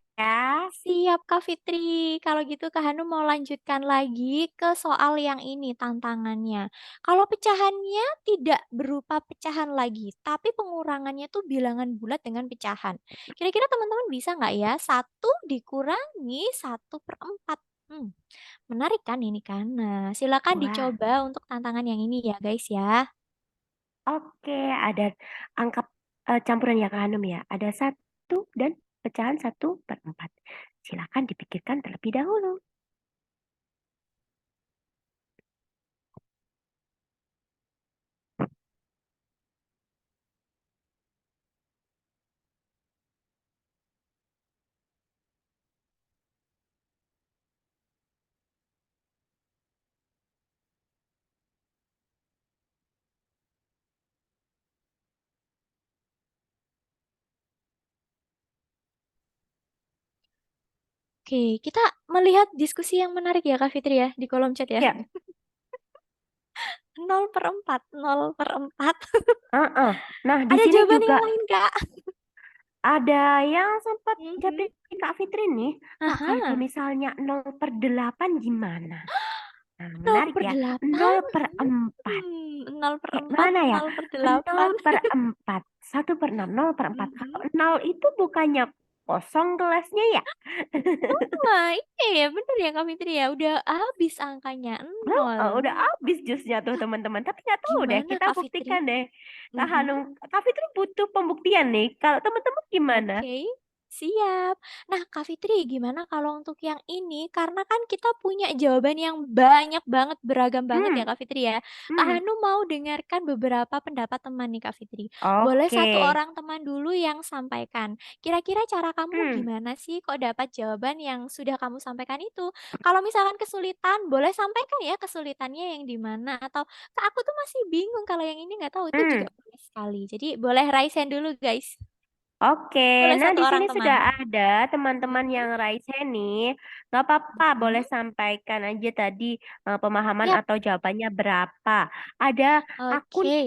Siap Kak Fitri. Kalau gitu Kak Hanum mau lanjutkan lagi ke soal yang ini tantangannya. Kalau pecahannya tidak berupa pecahan lagi, tapi pengurangannya tuh bilangan bulat dengan pecahan. Kira-kira teman-teman bisa nggak ya? 1 dikurangi 1/4. Menarik kan ini kan? Nah, silakan Wah, dicoba untuk tantangan yang ini ya guys ya. oke, ada angka campuran ya Kak Hanum ya. Ada 1 dan pecahan 1/4. Silakan dipikirkan terlebih dahulu. Oke, kita melihat diskusi yang menarik ya Kak Fitri ya di kolom chat ya. Ya. 0/4, 0/4. Nah, di Ada sini jawaban juga yang lain, Kak? ada yang sempat Mhm. jawabin Kak Fitri nih. Kak, Aha. kalau misalnya 0/8 gimana? Nah, 0 menarik per ya. 8? 0/4. 0 per Kayak 4, mana ya? 0 per 8. 0/4. 1/6, 0/4. Kalau Mhm. 0 itu bukannya kosong kelasnya ya? Wah, iya ya, bener ya Kak Fitri ya, udah habis angkanya, 0. Udah habis jusnya tuh teman-teman. Tapi nggak tahu deh, Gimana kita Kak Fitri? buktikan deh. Kak Mhm. Hanum, Kak Fitri butuh pembuktian nih. Kalau teman-teman gimana? Oke, siap. Nah, Kak Fitri, gimana kalau untuk yang ini? Karena kan kita punya jawaban yang banyak banget, beragam banget ya, Hmm, Kak Fitri ya. Kak hmm. Hanu mau dengarkan beberapa pendapat teman nih, Kak Fitri. Boleh Oke. satu orang teman dulu yang sampaikan. Kira-kira cara kamu Hmm, gimana sih kok dapat jawaban yang sudah kamu sampaikan itu? Kalau misalkan kesulitan, boleh sampaikan ya kesulitannya yang di mana. Atau, Kak, aku tuh masih bingung kalau yang ini nggak tahu. Itu hmm. juga boleh sekali. Jadi, boleh raise hand dulu, guys. Oke, Boleh nah satu di orang sini teman. sudah ada teman-teman Mhm, yang raise hand nih. Nggak apa-apa, mhm. boleh sampaikan aja tadi pemahaman Siap, atau jawabannya berapa. Ada akun oke.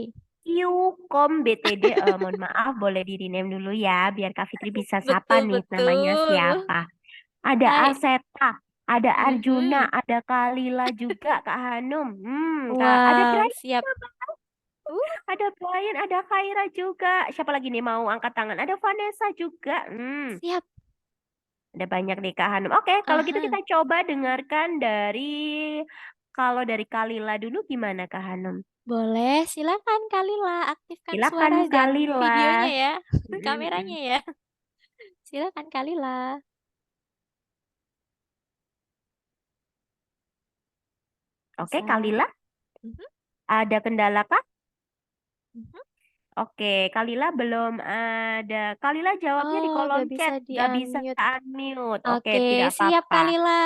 Qcom BTD, mohon maaf boleh di rename dulu ya, biar Kak Fitri bisa sapa Betul nih namanya betul. siapa. Ada Hai. Arseta, ada Arjuna, Mhm. ada Kalila juga Kak Hanum. Kak, ada Wow, Brian, siap. ada Brian, ada Khaira juga. Siapa lagi nih mau angkat tangan? Ada Vanessa juga. Siap. Ada banyak nih Kak Hanum. Oke, kalau gitu Aha. kita coba dengarkan kalau dari Kalila dulu gimana Kak Hanum? Boleh, silakan Kalila, aktifkan Silakan suara dan Kalila. videonya ya, Mm-mm. kameranya ya. Silakan Kalila. Oke, Bisa. Kalila, Mhm, ada kendala kah? mhm. Oke, Kalila belum ada. Kalila jawabnya di Oh, kolom gak chat, bisa nggak bisa di-unmute. unmute. Oke, Oke, tidak siap apa-apa. Kalila.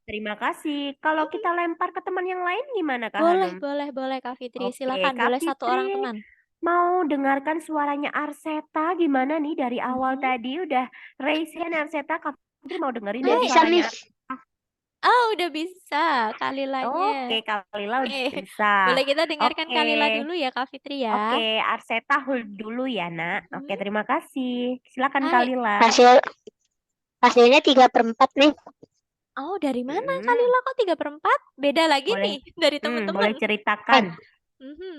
Terima kasih. Kalau kita lempar ke teman yang lain gimana Kak Boleh, Hanum? boleh, boleh Kak Fitri. Oke, Silakan, Kak boleh satu Fitri orang teman. mau dengarkan suaranya Arseta gimana nih dari awal Mhm. tadi udah raise hand Arseta. Kak Fitri mau dengerin Udah deh Hai. bisa, suaranya Miss. Arseta. Oh, udah bisa Kalilanya. Oke, Kalila Oke, udah bisa. boleh kita dengarkan Oke, Kalila dulu ya Kak Fitri ya. oke, Arseta hold dulu ya, Nak. Oke, Mhm. terima kasih. Silakan Hai. Kalila. Hasilnya 3/4 nih. Oh, dari mana Hmm, Kalila kok 3/4? Beda lagi boleh, nih dari boleh teman-teman. ceritakan. Eh, Mhm.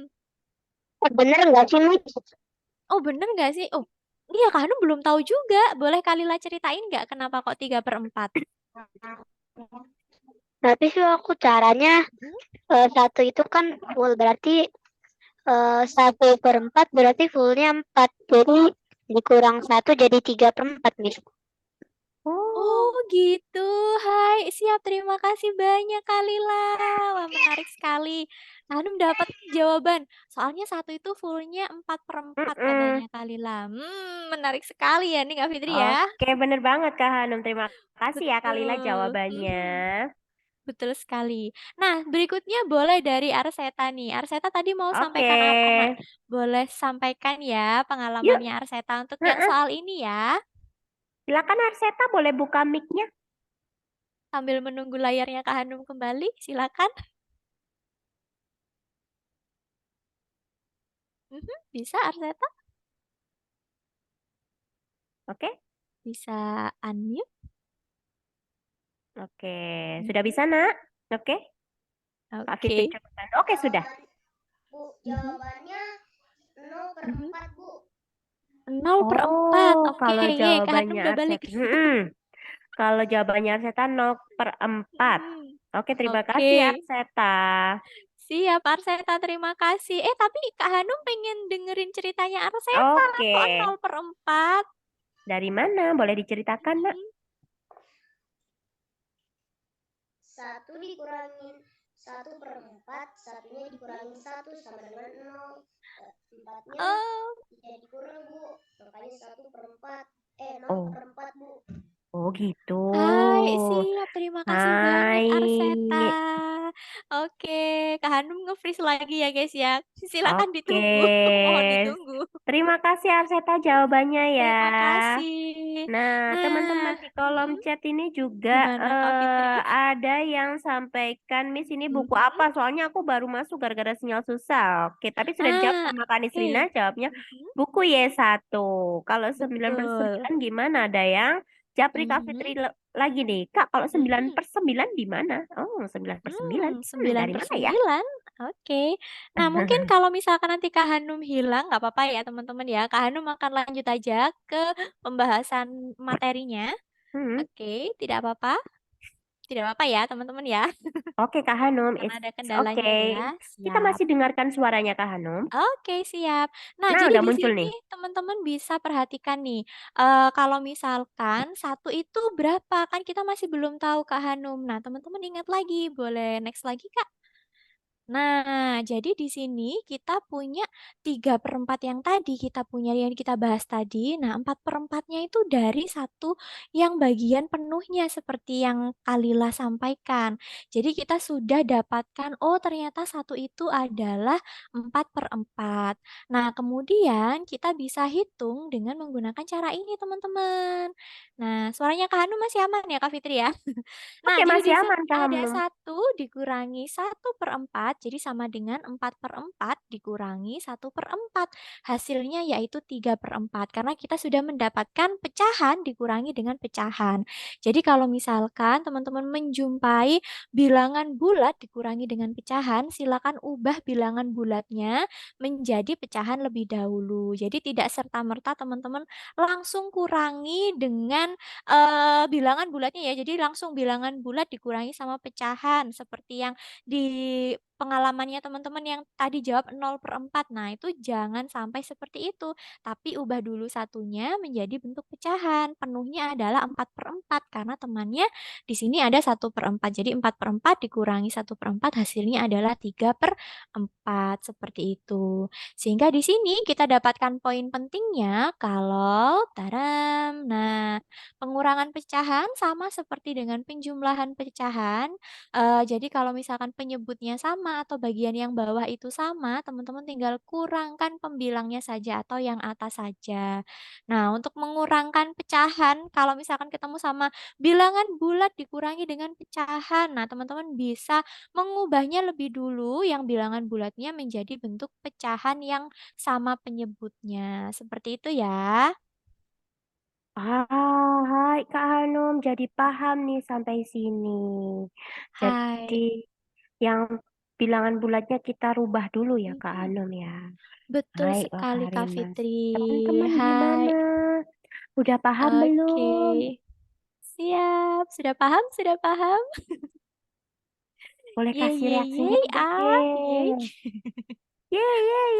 bener nggak sih, Miss? Oh, bener nggak sih? Oh, iya Kak Hanum belum tahu juga. Boleh Kalila ceritain nggak kenapa kok 3/4? Tapi sih aku caranya Mhm. satu itu kan full berarti 1/4 berarti fullnya 4. Jadi dikurang 1 jadi 3/4, Miss. Oh, Oh, gitu. Hai, siap. Terima kasih banyak, Kalila. Wah, menarik sekali. Hanum dapat jawaban. Soalnya satu itu fullnya 4/4 mm-mm. katanya Kalila. Menarik sekali ya nih Kak Fitri ya. Oke, bener banget Kak Hanum. Terima kasih ya Kalila Betul. jawabannya. Betul sekali. Nah, berikutnya boleh dari Arseta nih. Arseta tadi mau Oke, sampaikan apa, Nak? Boleh sampaikan ya yuk. pengalamannya Arseta untuk yang Heeh. soal ini ya. Silakan Arseta boleh buka mic-nya. Sambil menunggu layarnya Kak Hanum kembali, silakan. Bisa Arseta? Oke, Bisa unmute? oke. Sudah Mhm. bisa, Nak? Oke, Kak Fitri Oke. coba. Oke, sudah. Bu, Mhm, jawabannya 0 per mhm. 4, Bu. 0/4. Oh, Oke, kalau ye, Kak jawabannya Hanum udah balik. Arseta. Kalau jawabannya Arseta 0/4. Mhm. Oke, terima Oke. kasih Arseta. Siap, Arseta, terima kasih. Tapi Kak Hanum pengen dengerin ceritanya Arseta. Oke. Kok 0/4? Dari mana? Boleh diceritakan, Nak? 1 dikurangin 1/4, satunya dikurangin 1 sama dengan 0. 4-nya Oh, tidak dikurang, Bu. Makanya 1/4. 0/4, Oh, Bu. oh gitu. hai, siap. Terima kasih banyak, Hai. Arseta. Oke, Kak Hanum nge-freeze lagi ya, guys ya. Silakan Oke. ditunggu. Mohon ditunggu. Terima kasih Arseta jawabannya ya. Terima kasih. Nah, teman-teman Nah, di kolom chat ini juga gimana Kak Fitri? ada yang sampaikan, Miss ini buku Mhm. apa? Soalnya aku baru masuk gara-gara sinyal susah. Oke, tapi sudah dijawab Ah, sama Kak Nisrina, oke. jawabnya Mhm, buku Y1. Kalau 9 per betul. 9 gimana? Ada yang Japri Kak Mhm, Fitri lagi nih. Kak, kalau 9 mhm. per 9 di mana? Oh, 9 per 9. 9 Dari per mana ya? 9. Oke. Nah, mungkin kalau misalkan nanti Kak Hanum hilang, nggak apa-apa ya teman-teman ya. Kak Hanum akan lanjut aja ke pembahasan materinya. Hmm. Oke, tidak apa-apa. Tidak apa-apa ya teman-teman ya. Oke, Kak Hanum, Karena it's ada okay. kendalanya ya. Kita Siap. masih dengarkan suaranya Kak Hanum. Oke, siap. Nah, Nah, jadi udah di muncul sini nih. teman-teman bisa perhatikan nih, kalau misalkan satu itu berapa? Kan kita masih belum tahu Kak Hanum. Nah, teman-teman ingat lagi, boleh next lagi, Kak? Nah, jadi di sini kita punya 3/4 yang tadi kita punya yang kita bahas tadi. Nah, 4/4-nya itu dari satu yang bagian penuhnya seperti yang Kalila sampaikan. Jadi kita sudah dapatkan, oh ternyata satu itu adalah 4/4. Nah, kemudian kita bisa hitung dengan menggunakan cara ini, teman-teman. Nah, suaranya Kak Hanu masih aman ya, Kak Fitri ya? Nah, Oke, jadi masih di sini aman Kak ada Hanum. 1 dikurangi 1/4, jadi sama dengan 4/4 dikurangi 1/4. Hasilnya yaitu 3/4, karena kita sudah mendapatkan pecahan dikurangi dengan pecahan. Jadi kalau misalkan teman-teman menjumpai bilangan bulat dikurangi dengan pecahan, silakan ubah bilangan bulatnya menjadi pecahan lebih dahulu. Jadi tidak serta-merta teman-teman langsung kurangi dengan bilangan bulatnya ya, jadi langsung bilangan bulat dikurangi sama pecahan seperti yang di pengalamannya teman-teman yang tadi jawab 0/4. Nah, itu jangan sampai seperti itu, tapi ubah dulu satunya menjadi bentuk pecahan. Penuhnya adalah 4/4 karena temannya di sini ada 1/4. Jadi 4/4 dikurangi 1/4 hasilnya adalah 3/4 seperti itu. Sehingga di sini kita dapatkan poin pentingnya kalau taram. Nah, pengurangan pecahan sama seperti dengan penjumlahan pecahan. Jadi kalau misalkan penyebutnya sama atau bagian yang bawah itu sama, teman-teman tinggal kurangkan pembilangnya saja atau yang atas saja. Nah, untuk mengurangkan pecahan, kalau misalkan ketemu sama bilangan bulat dikurangi dengan pecahan, nah teman-teman bisa mengubahnya lebih dulu yang bilangan bulatnya menjadi bentuk pecahan yang sama penyebutnya. Seperti itu ya. Hai Kak Hanum, jadi paham nih sampai sini. Jadi Hai. yang bilangan bulatnya kita rubah dulu ya Kak Mhm. Hanum ya. Betul Baik, Wak sekali Kak Karimas. Fitri. Teman-teman Hai. gimana? Udah paham Oke. belum? Siap. Sudah paham? Sudah paham? Boleh Ye kasih ye ye. reaksinya enggak Ah, ye. deh? Yeay, yeay,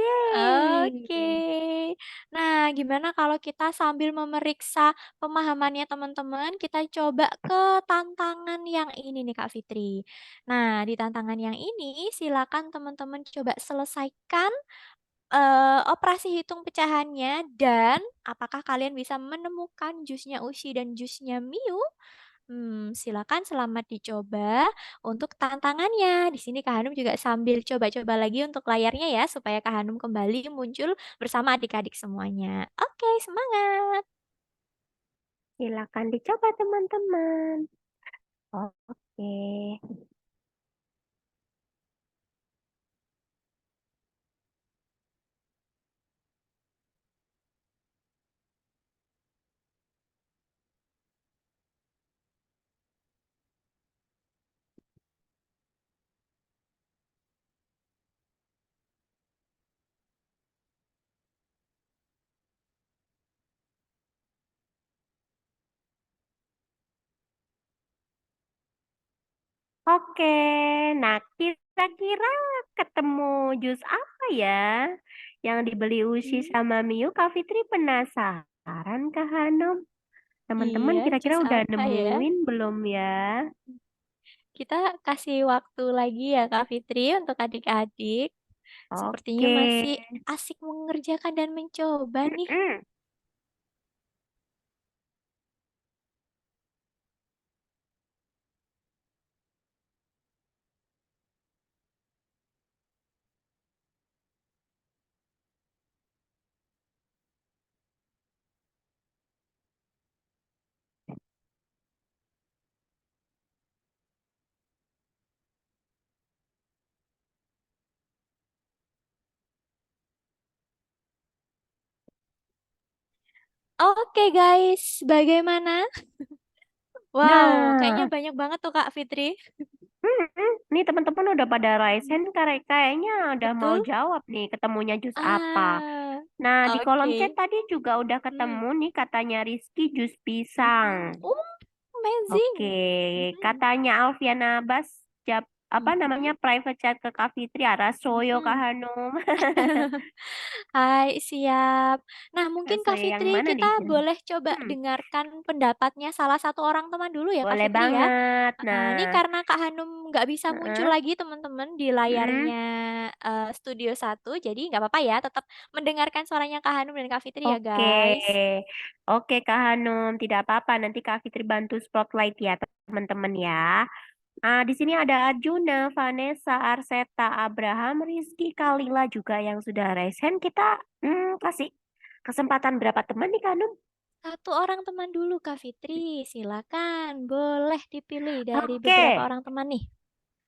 Oke. yeay. Nah, gimana kalau kita sambil memeriksa pemahamannya teman-teman, kita coba ke tantangan yang ini nih Kak Fitri. Nah, di tantangan yang ini silakan teman-teman coba selesaikan operasi hitung pecahannya dan apakah kalian bisa menemukan jusnya Ushi dan jusnya Miu? Silakan selamat dicoba untuk tantangannya. Di sini Kak Hanum juga sambil coba-coba lagi untuk layarnya ya, supaya Kak Hanum kembali muncul bersama adik-adik semuanya. Oke, semangat! Silakan dicoba teman-teman. Oke. Oke, nah kira-kira ketemu jus apa ya yang dibeli Usi Hmm, sama Miu? Kak Fitri penasaran. Penasaran Kak Hanum? Teman-teman Iya, kira-kira jus udah apa ya? nemuin belum ya? Kita kasih waktu lagi ya Kak Fitri untuk adik-adik. Sepertinya Oke. masih asik mengerjakan dan mencoba nih. Mm-mm. Oke guys, bagaimana? Wow, kayaknya Nah, banyak banget tuh Kak Fitri. nih teman-teman udah pada raise hand, kayaknya udah mau Betul? jawab nih ketemunya jus apa. Ah, Nah, di kolom chat oke. tadi juga udah Hmm, ketemu nih katanya Rizky jus pisang. Oke, amazing. Mhm, katanya Alfiana Abbas apa mhm, namanya private chat ke Kak Fitri Arasoyo Kak mhm. Hanum. Hai, siap. Nah, mungkin Kak Arasoyo yang Fitri mana kita nih? boleh coba Hmm, dengarkan pendapatnya salah satu orang teman dulu ya Kak boleh Fitri ya. banget. Ini Nah, karena Kak Hanum nggak bisa muncul heeh, lagi teman-teman di mm-mm. layarnya Studio 1, jadi nggak apa-apa ya, tetap mendengarkan suaranya Kak Hanum dan Kak Fitri ya Oke, guys. oke Kak Hanum, tidak apa-apa. Nanti Kak Fitri bantu spotlight ya teman-teman ya. Di sini ada Arjuna, Vanessa, Arseta, Abraham, Rizky, Kalila juga yang sudah raise hand. Kita kasih kesempatan berapa teman nih Kak Hanum? Satu orang teman dulu Kak Fitri, silakan. Boleh dipilih dari Oke, beberapa orang teman nih.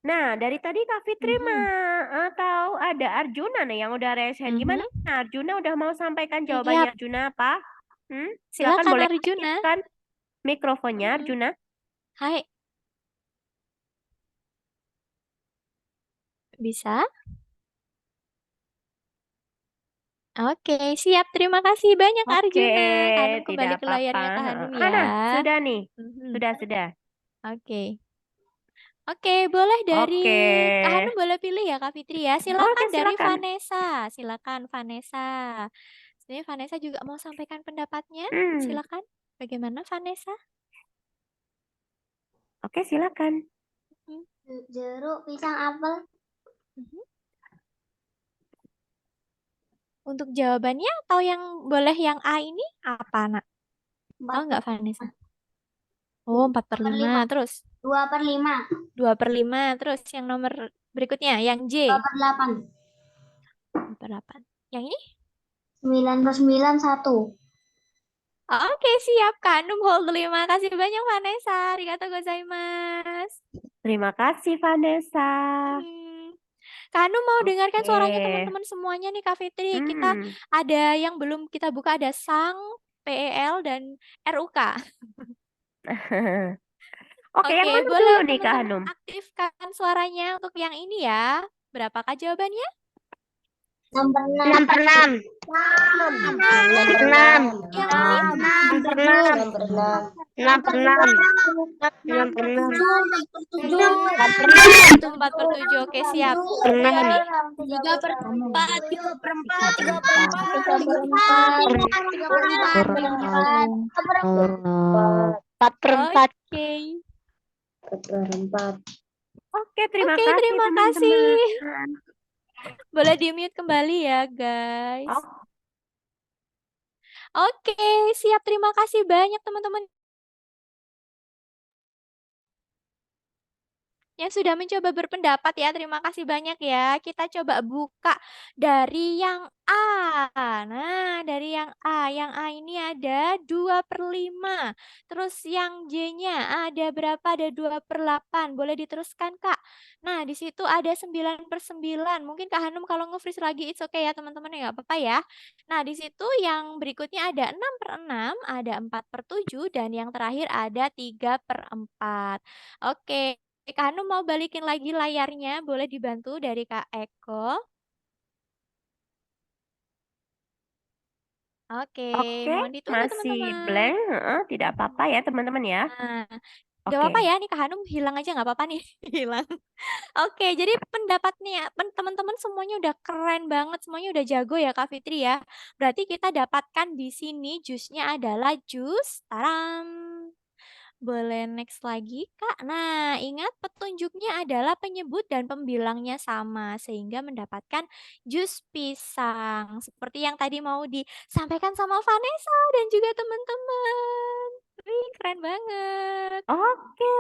nah dari tadi Kak Fitri Mhm, tahu ada Arjuna nih yang udah raise hand. Gimana mhm. Arjuna udah mau sampaikan jawabannya Siap, Arjuna apa? Silakan silakan boleh Arjuna. aktifkan mikrofonnya Mhm. Arjuna. Hai, bisa? Oke, siap. Terima kasih banyak Oke, Arjuna. Kak Hanum tidak kembali ke apa-apa. layarnya Kak Heeh. Hanum ya. Nah, sudah nih. Mhm. Sudah. Oke. Oke, boleh dari Oke. Kak Hanum boleh pilih ya Kak Fitri ya. Oke, Silakan dari silakan. Vanessa. Silakan Vanessa. Sebenarnya Vanessa juga mau sampaikan pendapatnya. Hmm, Silakan. Bagaimana Vanessa? oke, silakan. Hmm, Jeruk, pisang, apel. mhm. Untuk jawabannya atau yang boleh yang A ini apa, Nak? Tahu 4 nggak Vanessa? Oh, 4 per per 5. 5. Terus 2 per 5. 2 per 5. Terus yang nomor berikutnya, yang J. 2 per 8. 2 per 8. Yang ini? 9 per 9, 1. Oke, siap. Kak Num hold 5. Kasih banyak Vanessa. Arigato gozaimasu. Terima kasih, Vanessa. Hmm. Kak Num mau dengarkan suaranya Oke. teman-teman semuanya nih, Kak Fitri. Kita Hmm. ada yang belum kita buka, ada Sang, PEL, dan RUK. Oke, Oke, yang mana boleh dulu nih, Kak teman-teman Hanum? aktifkan suaranya untuk yang ini ya. Berapakah jawabannya? 6 per 6. 6 per 6. 6 per 6. 6. Yang ini? 6 per 6. 6 per 6. 6 per 6. 6 per 6. 7. 4 per Itu 4 per 7. Oke, siap. Yang ini? 3 per 4. 3 per 4. 3 per 6. 4. 3 per 4. 3 per 4. 4 per 4. Oke. 4 per 4. Oke, terima Oke, kasih, terima kasih. teman-teman. Boleh di-mute kembali ya, guys. Oh, Oke, siap. Terima kasih banyak teman-teman yang sudah mencoba berpendapat ya. Terima kasih banyak ya. Kita coba buka dari yang A. Nah, dari yang A. Yang A ini ada 2 per 5. Terus yang J-nya ada berapa? Ada 2 per 8. Boleh diteruskan, Kak? Nah, di situ ada 9 per 9. Mungkin Kak Hanum kalau nge-freeze lagi, it's okay ya teman-teman ya. Nggak apa-apa ya. Nah, di situ yang berikutnya ada 6 per 6, ada 4 per 7, dan yang terakhir ada 3 per 4. Oke. Kak Hanum mau balikin lagi layarnya, boleh dibantu dari Kak Eko. Oke, oke, mohon ditunggu masih teman-teman. blank. Tidak apa-apa ya, teman-teman ya. Nah, Gak apa-apa Oke. ya, nih Kak Hanum hilang aja nggak apa-apa nih, hilang. Oke, jadi pendapatnya teman-teman semuanya udah keren banget, semuanya udah jago ya Kak Fitri ya. Berarti kita dapatkan di sini jusnya adalah jus taram. Boleh next lagi, Kak. Nah, ingat petunjuknya adalah penyebut dan pembilangnya sama, sehingga mendapatkan jus pisang. Seperti yang tadi mau disampaikan sama Vanessa dan juga teman-teman. Wih, keren banget. Oke,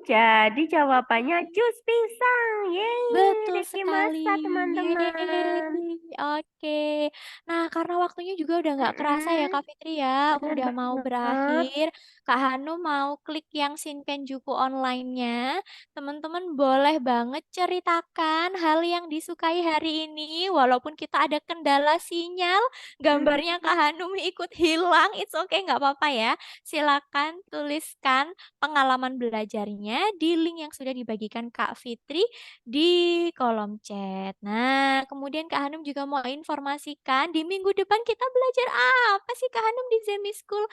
jadi jawabannya jus pisang. Yeay, Betul dekimasa sekali. teman-teman. Yeay. Oke. Nah, karena waktunya juga udah nggak kerasa ya Mm-mm, Kak Fitri ya, bener udah mau banget. berakhir. Kak Hanu mau klik yang Shinkanjuku online-nya. Teman-teman boleh banget ceritakan hal yang disukai hari ini, walaupun kita ada kendala sinyal, gambarnya Kak Mm-mm. Hanum ikut hilang, it's okay, nggak apa-apa ya. Silakan tuliskan pengalaman belajarnya di link yang sudah dibagikan Kak Fitri di kolom chat. Nah, kemudian Kak Hanum juga mau informasikan di minggu depan kita belajar apa sih Kak Hanum di Zemi School?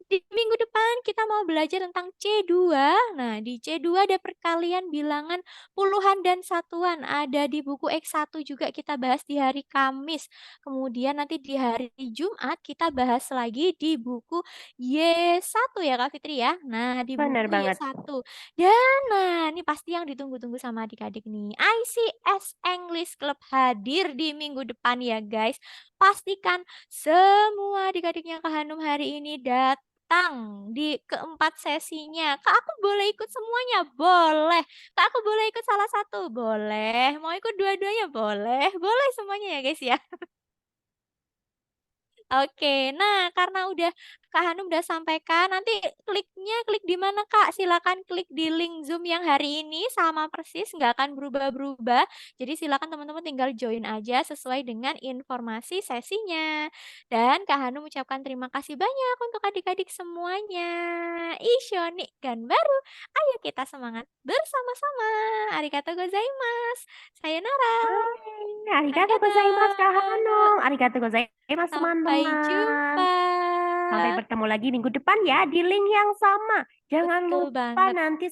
Di minggu depan kita mau belajar tentang C2. Nah, di C2 ada perkalian bilangan puluhan dan satuan. Ada di buku X1 juga kita bahas di hari Kamis. Kemudian nanti di hari Jumat kita bahas lagi di buku Y1 ya Kak Fitri ya. Nah, di Bener buku banget. Y1. Dan nah, ini pasti yang ditunggu-tunggu sama adik-adik nih. ICS English Club hadir di minggu depan ya guys. Pastikan semua adik-adiknya Kak Hanum hari ini datang di keempat sesinya. Kak, aku boleh ikut semuanya? Boleh. Kak, aku boleh ikut salah satu? Boleh. Mau ikut dua-duanya? Boleh. Boleh semuanya ya guys ya. Oke, nah karena udah Kak Hanum udah sampaikan, nanti klik di mana Kak? Silakan klik di link Zoom yang hari ini sama persis, nggak akan berubah-berubah. Jadi silakan teman-teman tinggal join aja sesuai dengan informasi sesinya. Dan Kak Hanum ucapkan terima kasih banyak untuk adik-adik semuanya. Isyoni kan baru. Ayo kita semangat bersama-sama. Arigatou gozaimasu. Sayonara. Hai, arigatou gozaimasu Kak Dadah. Hanum. Arigatou gozaimasu Sampai teman-teman. jumpa. Sampai bertemu lagi minggu depan ya di link yang sama. Jangan Betul lupa banget. nanti